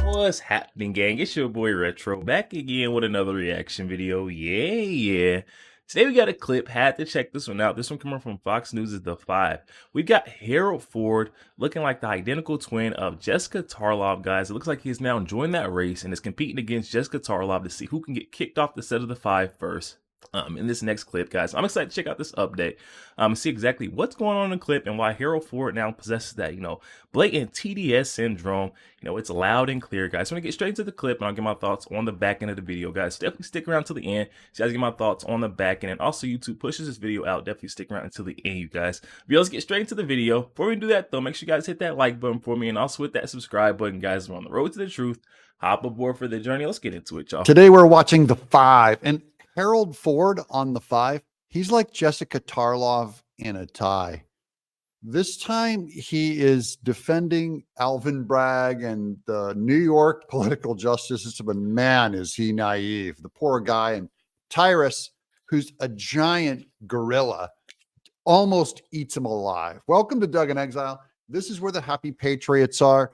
What's happening, gang? It's your boy Retro back again with another reaction video. Yeah. Today we got a clip. Had to check this one out. This one coming from Fox News' The Five. We got Harold Ford looking like the identical twin of Jessica Tarlov, guys. It looks like he's now joined that race and is competing against Jessica Tarlov to see who can get kicked off the set of The Five first. In this next clip, guys, I'm excited to check out this update, see exactly what's going on in the clip and why Harold Ford now possesses that, blatant TDS syndrome. It's loud and clear, guys. So I'm gonna get straight into the clip and I'll get my thoughts on the back end of the video, guys. Definitely stick around till the end so you guys get my thoughts on the back end, and also YouTube pushes this video out. Definitely stick around until the end, you guys. But let's get straight into the video. Before we do that, though, make sure you guys hit that like button for me and also hit that subscribe button, guys. We're on the road to the truth. Hop aboard for the journey. Let's get into it, y'all. Today we're watching The Five, and Harold Ford on The Five, he's like Jessica Tarlov in a tie. This time he is defending Alvin Bragg and the New York political justice system, and man, is he naive. The poor guy. And Tyrus, who's a giant gorilla, almost eats him alive. Welcome to Doug in Exile. This is where the happy patriots are.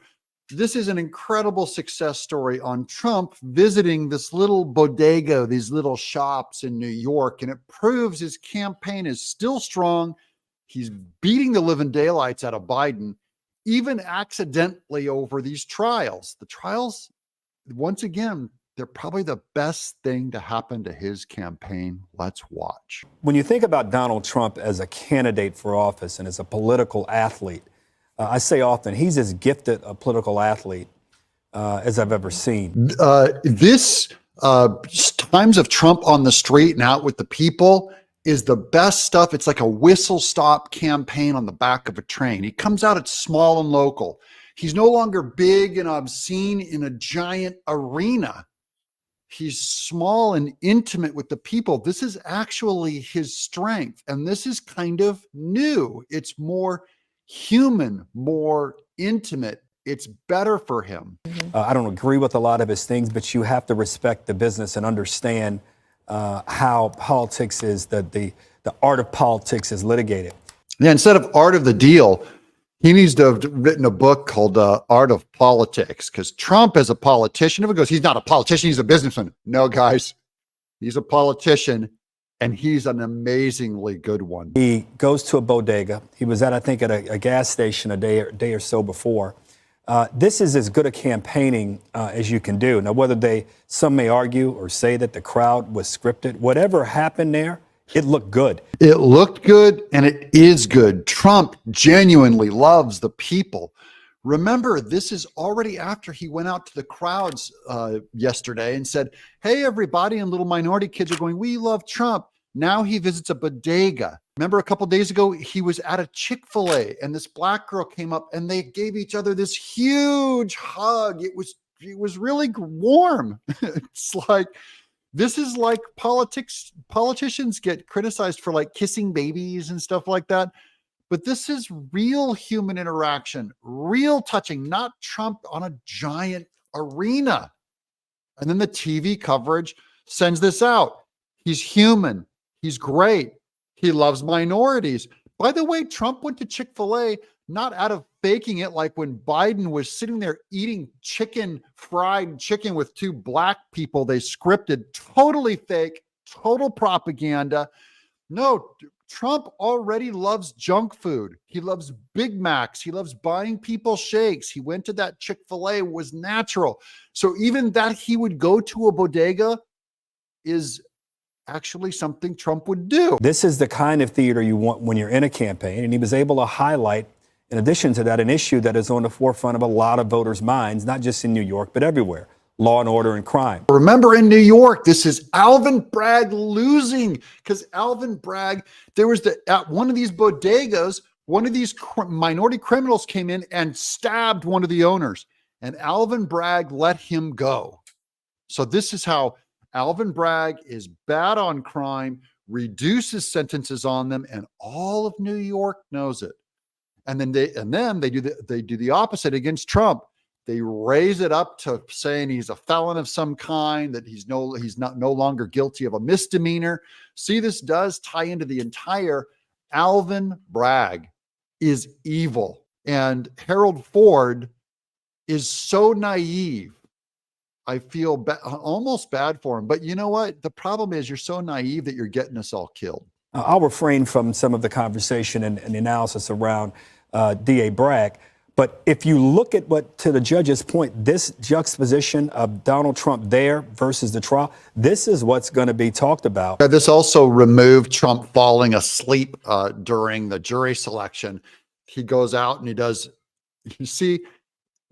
This is an incredible success story on Trump visiting this little bodega, these little shops in New York, and it proves his campaign is still strong. He's beating the living daylights out of Biden, even accidentally over these trials. The trials, once again, they're probably the best thing to happen to his campaign. Let's watch. When you think about Donald Trump as a candidate for office and as a political athlete, I say often he's as gifted a political athlete as I've ever seen. This times of Trump on the street and out with the people is the best stuff. It's like a whistle-stop campaign on the back of a train. He comes out, it's small and local. He's no longer big and obscene in a giant arena. He's small and intimate with the people. This is actually his strength, and this is kind of new. It's more human, more intimate. It's better for him. I don't agree with a lot of his things, but you have to respect the business and understand how politics is, the art of politics is litigated. Yeah, instead of Art of the Deal, he needs to have written a book called Art of Politics, because Trump as a politician, everyone goes, he's not a politician, he's a businessman. No, guys, he's a politician. And he's an amazingly good one. He goes to a bodega. He was at, I think, at a gas station a day or so before. This is as good a campaigning as you can do. Now, whether some may argue or say that the crowd was scripted, whatever happened there, it looked good. It looked good, and it is good. Trump genuinely loves the people. Remember, this is already after he went out to the crowds yesterday and said, hey, everybody, and little minority kids are going, we love Trump. Now he visits a bodega. Remember a couple days ago, he was at a Chick-fil-A and this black girl came up and they gave each other this huge hug. It was really warm. It's like, this is like politics. Politicians get criticized for like kissing babies and stuff like that. But this is real human interaction, real touching, not Trump on a giant arena. And then the TV coverage sends this out. He's human. He's great. He loves minorities. By the way, Trump went to Chick-fil-A not out of faking it, like when Biden was sitting there eating fried chicken with two black people they scripted, totally fake, total propaganda. No, Trump already loves junk food. He loves Big Macs. He loves buying people shakes. He went to that Chick-fil-A, was natural. So even that he would go to a bodega is actually something Trump would do. This is the kind of theater you want when you're in a campaign, and he was able to highlight, in addition to that, an issue that is on the forefront of a lot of voters' minds, not just in New York, but everywhere: law and order and crime. Remember, in New York, this is Alvin Bragg losing, because Alvin Bragg, there was at one of these bodegas, one of these minority criminals came in and stabbed one of the owners, and Alvin Bragg let him go. So this is how Alvin Bragg is bad on crime, reduces sentences on them, and all of New York knows it. And then they do the opposite against Trump. They raise it up to saying he's a felon of some kind, that he's no longer guilty of a misdemeanor. See, this does tie into the entire Alvin Bragg is evil. And Harold Ford is so naive. I feel almost bad for him. But you know what? The problem is you're so naive that you're getting us all killed. I'll refrain from some of the conversation and the analysis around D.A. Bragg. But if you look at what, to the judge's point, this juxtaposition of Donald Trump there versus the trial, this is what's going to be talked about. This also removed Trump falling asleep during the jury selection. He goes out and he does, you see,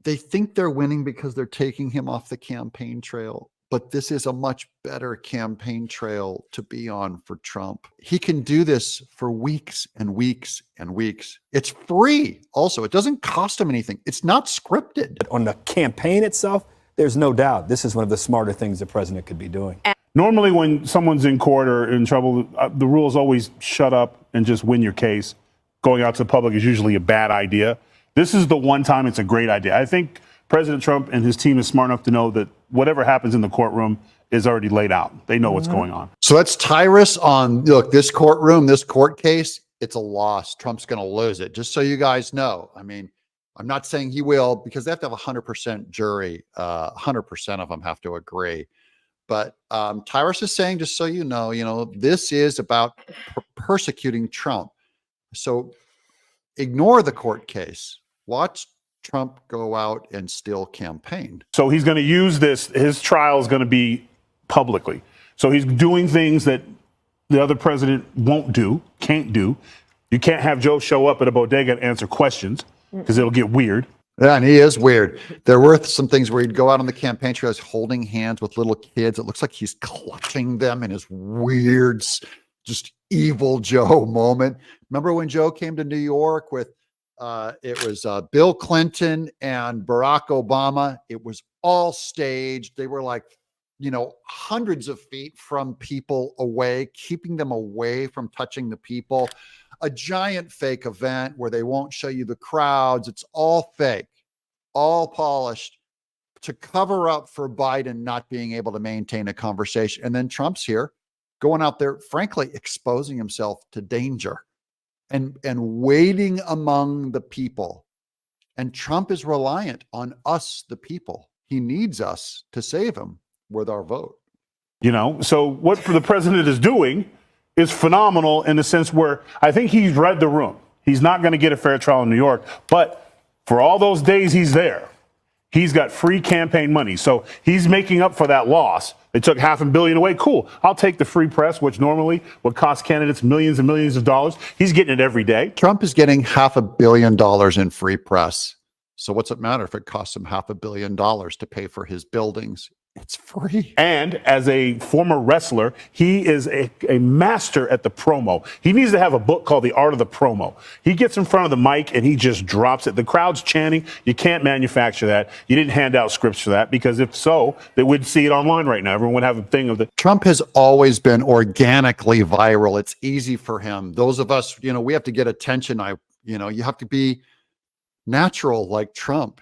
they think they're winning because they're taking him off the campaign trail. But this is a much better campaign trail to be on for Trump. He can do this for weeks and weeks and weeks. It's free. Also, it doesn't cost him anything. It's not scripted. On the campaign itself, there's no doubt this is one of the smarter things the president could be doing. Normally, when someone's in court or in trouble, the rule is always shut up and just win your case. Going out to the public is usually a bad idea. This is the one time it's a great idea. I think President Trump and his team is smart enough to know that whatever happens in the courtroom is already laid out. They know what's going on. So that's Tyrus on, look, this courtroom, this court case, it's a loss. Trump's going to lose it. Just so you guys know. I mean, I'm not saying he will, because they have to have a 100% jury. 100% of them have to agree. But Tyrus is saying, just so you know, this is about persecuting Trump. So ignore the court case. Watch Trump go out and still campaign. So he's going to use this. His trial is going to be publicly. So he's doing things that the other president won't do, can't do. You can't have Joe show up at a bodega and answer questions because it'll get weird. Yeah, and he is weird. There were some things where he'd go out on the campaign trail holding hands with little kids. It looks like he's clutching them in his weird, just evil Joe moment. Remember when Joe came to New York with it was Bill Clinton and Barack Obama. It was all staged. They were like, hundreds of feet from people away, keeping them away from touching the people. A giant fake event where they won't show you the crowds. It's all fake, all polished to cover up for Biden not being able to maintain a conversation. And then Trump's here going out there, frankly, exposing himself to danger. And waiting among the people. And Trump is reliant on us, the people. He needs us to save him with our vote. So what the president is doing is phenomenal in the sense where I think he's read the room. He's not going to get a fair trial in New York, but for all those days he's there, he's got free campaign money. So he's making up for that loss. They took $500 million away. Cool. I'll take the free press, which normally would cost candidates millions and millions of dollars. He's getting it every day. Trump is getting $500 million in free press. So what's it matter if it costs him $500 million to pay for his buildings? It's free. And as a former wrestler, he is a master at the promo. He needs to have a book called The Art of the Promo. He gets in front of the mic and he just drops it. The crowd's chanting. You can't manufacture that. You didn't hand out scripts for that, because if so, they would see it online right now. Everyone would have a thing of the. Trump has always been organically viral. It's easy for him. Those of us, we have to get attention. You have to be natural like Trump.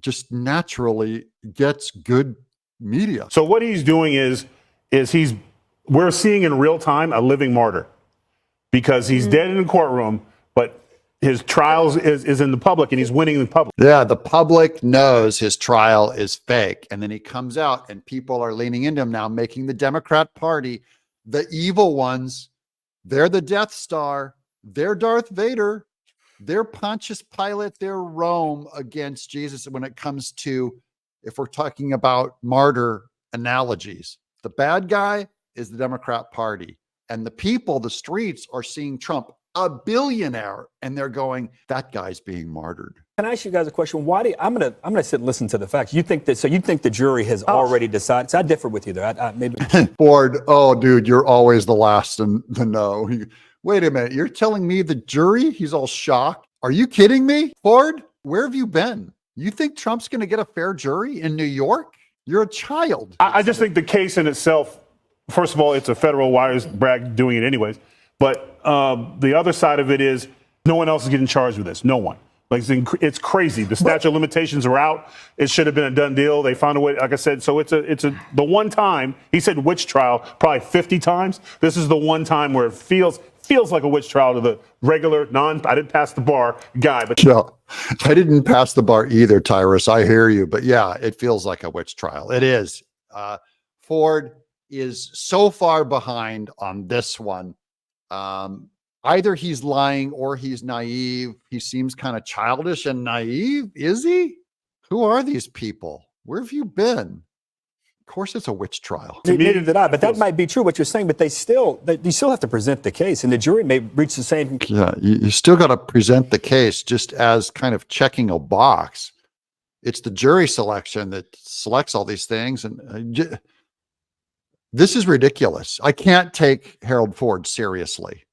Just naturally gets good media. So what he's doing is we're seeing in real time a living martyr, because he's dead in the courtroom, but his trial is in the public and he's winning the public. Yeah, the public knows his trial is fake. And then he comes out and people are leaning into him now, making the Democrat Party, the evil ones. They're the Death Star. They're Darth Vader. They're Pontius Pilate. They're Rome against Jesus when it comes to, if we're talking about martyr analogies. The bad guy is the Democrat Party. And the people, the streets, are seeing Trump, a billionaire, and they're going, that guy's being martyred. Can I ask you guys a question? Why do I'm gonna sit and listen to the facts? You think the jury has already decided? So I differ with you there. Maybe Ford, oh dude, you're always the last to know. Wait a minute, you're telling me the jury? He's all shocked. Are you kidding me, Ford? Where have you been? You think Trump's going to get a fair jury in New York? You're a child. I just think the case in itself, first of all, it's a federal. Why is Bragg doing it anyways? But the other side of it is no one else is getting charged with this. No one. Like it's crazy. The statute of limitations are out. It should have been a done deal. They found a way. Like I said, so it's the one time he said witch trial probably 50 times. This is the one time where it feels like a witch trial to the regular I didn't pass the bar guy. But No, I didn't pass the bar either, Tyrus. I hear you, but yeah, it feels like a witch trial. It is. Ford is so far behind on this one. Either he's lying or he's naive. He seems kind of childish and naive. Is he? Who are these people? Where have you been? Of course, it's a witch trial. Neither did I, but that might be true what you're saying. But you still have to present the case, and the jury may reach the same. Yeah, you still got to present the case just as kind of checking a box. It's the jury selection that selects all these things, and this is ridiculous. I can't take Harold Ford seriously.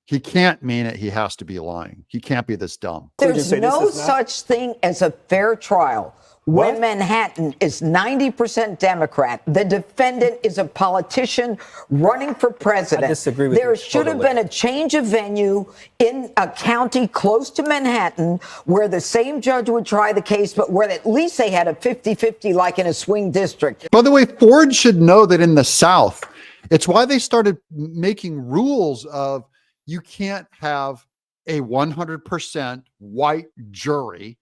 He can't mean it. He has to be lying. He can't be this dumb. There's no such thing as a fair trial when Manhattan is 90% Democrat. The defendant is a politician running for president. I disagree with you. There should have been a change of venue in a county close to Manhattan where the same judge would try the case, but where at least they had a 50-50 like in a swing district. By the way, Ford should know that in the South, it's why they started making rules of you can't have a 100% white jury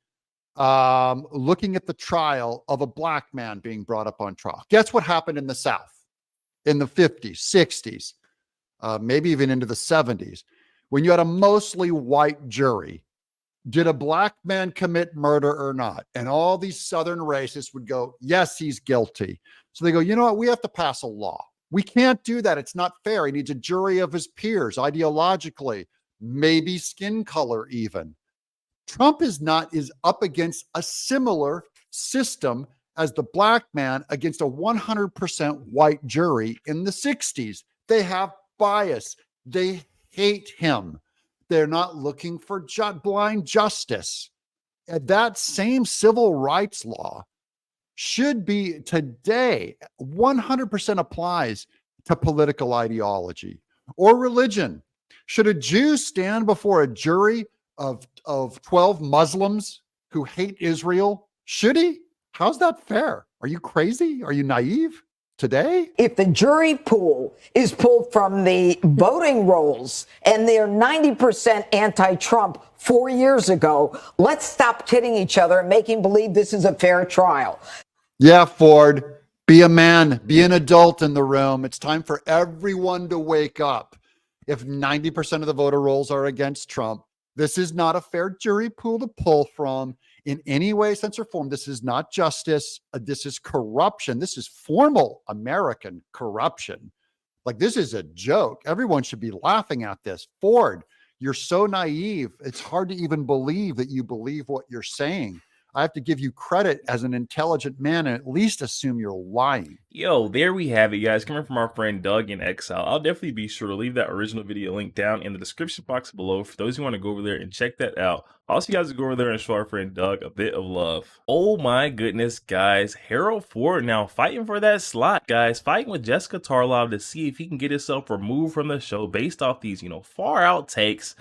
looking at the trial of a black man being brought up on trial. Guess what happened in the South in the 50s, 60s, maybe even into the 70s, when you had a mostly white jury. Did a black man commit murder or not? And all these Southern racists would go, yes, he's guilty. So they go, you know what? We have to pass a law. We can't do that. It's not fair. He needs a jury of his peers, ideologically, maybe skin color even. Trump is up against a similar system as the black man against a 100% white jury in the 60s. They have bias. They hate him. They're not looking for blind justice. And that same civil rights law should be today 100% applies to political ideology or religion. Should a Jew stand before a jury of 12 Muslims who hate Israel? Should he? How's that fair? Are you crazy? Are you naive today? If the jury pool is pulled from the voting rolls and they're 90% anti-Trump 4 years ago, let's stop kidding each other and making believe this is a fair trial. Yeah, Ford, be a man, be an adult in the room. It's time for everyone to wake up. If 90% of the voter rolls are against Trump, this is not a fair jury pool to pull from in any way, sense, or form. This is not justice. This is corruption. This is formal American corruption. Like, this is a joke. Everyone should be laughing at this. Ford, you're so naive. It's hard to even believe that you believe what you're saying. I have to give you credit as an intelligent man and at least assume you're lying. Yo, there we have it, guys. Coming from our friend Doug in Exile. I'll definitely be sure to leave that original video link down in the description box below for those who want to go over there and check that out. Also, you guys go over there and show our friend Doug a bit of love. Oh my goodness, guys. Harold Ford now fighting for that slot, guys. Fighting with Jessica Tarlov to see if he can get himself removed from the show based off these, far out takes.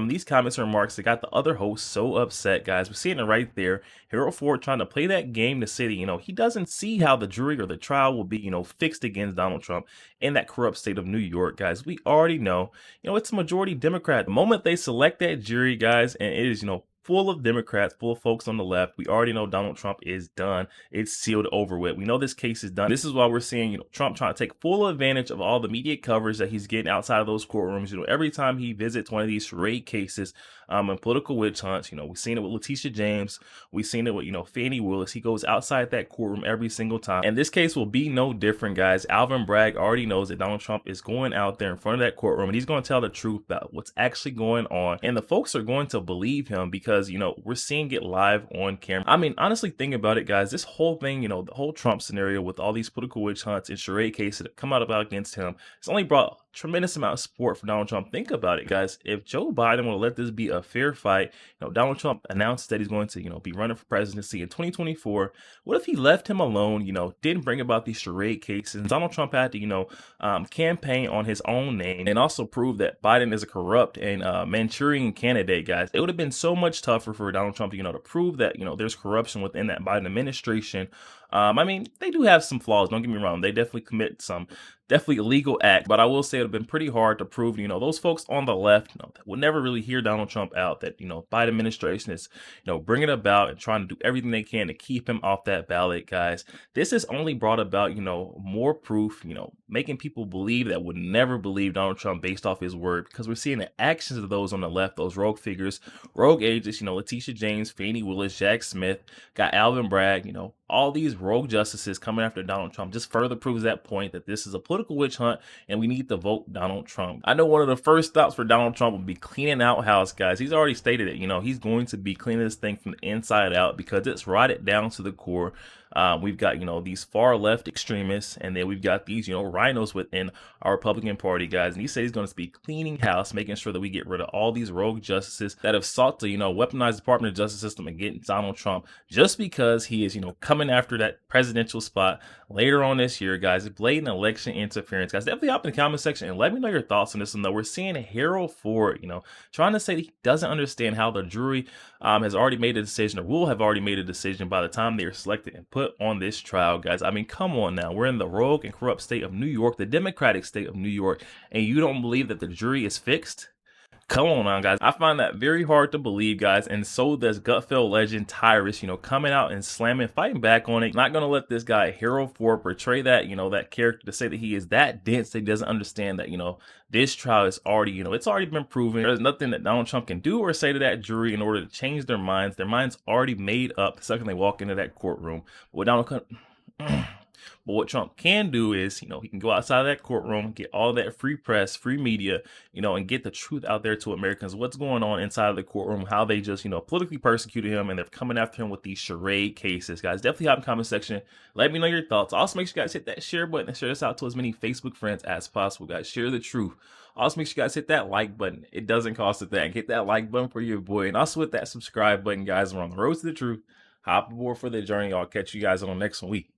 These comments and remarks that got the other hosts so upset, guys. We're seeing it right there. Harold Ford trying to play that game to say that, he doesn't see how the jury or the trial will be, fixed against Donald Trump in that corrupt state of New York, guys. We already know, it's a majority Democrat. The moment they select that jury, guys, and it is, full of Democrats, full of folks on the left, we already know Donald Trump is done. It's sealed over with. We know this case is done. This is why we're seeing, Trump trying to take full advantage of all the media coverage that he's getting outside of those courtrooms. Every time he visits one of these charade cases and political witch hunts, we've seen it with Letitia James. We've seen it with, Fannie Willis. He goes outside that courtroom every single time. And this case will be no different, guys. Alvin Bragg already knows that Donald Trump is going out there in front of that courtroom and he's going to tell the truth about what's actually going on. And the folks are going to believe him because, we're seeing it live on camera. I mean, honestly, think about it, guys. This whole thing, the whole Trump scenario with all these political witch hunts and charade cases that come out about against him, it's only brought tremendous amount of support for Donald Trump. Think about it, guys. If Joe Biden will let this be a fair fight, Donald Trump announced that he's going to, be running for presidency in 2024. What if he left him alone, didn't bring about these charade cases? Donald Trump had to, campaign on his own name and also prove that Biden is a corrupt and Manchurian candidate, guys. It would have been so much tougher for Donald Trump, to prove that, there's corruption within that Biden administration. I mean, they do have some flaws. Don't get me wrong. They definitely commit some definitely illegal act, but I will say it would have been pretty hard to prove, those folks on the left, that would never really hear Donald Trump out, that, Biden administration is, bringing about and trying to do everything they can to keep him off that ballot, guys. This has only brought about, more proof, making people believe that would never believe Donald Trump based off his word, because we're seeing the actions of those on the left, those rogue figures, rogue agents, Letitia James, Fani Willis, Jack Smith, got Alvin Bragg, all these rogue justices coming after Donald Trump just further proves that point that this is a political witch hunt and we need to vote Donald Trump. I know one of the first stops for Donald Trump will be cleaning out house, guys. He's already stated it. He's going to be cleaning this thing from the inside out because it's rotted down to the core. We've got, these far left extremists, and then we've got these, rhinos within our Republican Party, guys. And he said he's going to be cleaning house, making sure that we get rid of all these rogue justices that have sought to, weaponize the Department of Justice system against Donald Trump just because he is, coming after that presidential spot later on this year, guys. Blatant election interference, guys. Definitely hop in the comment section and let me know your thoughts on this one, though. We're seeing Harold Ford, trying to say that he doesn't understand how the jury has already made a decision, or will have already made a decision by the time they are selected and put on this trial, guys. I mean, come on now. We're in the rogue and corrupt state of New York, the Democratic state of New York, and you don't believe that the jury is fixed? Come on now, guys. I find that very hard to believe, guys, and so does Gutfeld legend Tyrus, coming out and slamming, fighting back on it. Not going to let this guy, Harold Ford, portray that, that character, to say that he is that dense that he doesn't understand that, this trial is already, it's already been proven. There's nothing that Donald Trump can do or say to that jury in order to change their minds. Their minds already made up the second they walk into that courtroom. But what Trump can do is, he can go outside of that courtroom, get all that free press, free media, and get the truth out there to Americans. What's going on inside of the courtroom, how they just, politically persecuted him, and they're coming after him with these charade cases, guys. Definitely hop in the comment section. Let me know your thoughts. Also, make sure you guys hit that share button and share this out to as many Facebook friends as possible, guys. Share the truth. Also, make sure you guys hit that like button. It doesn't cost a thing. Hit that like button for your boy. And also hit that subscribe button, guys. We're on the road to the truth. Hop aboard for the journey. I'll catch you guys on the next week.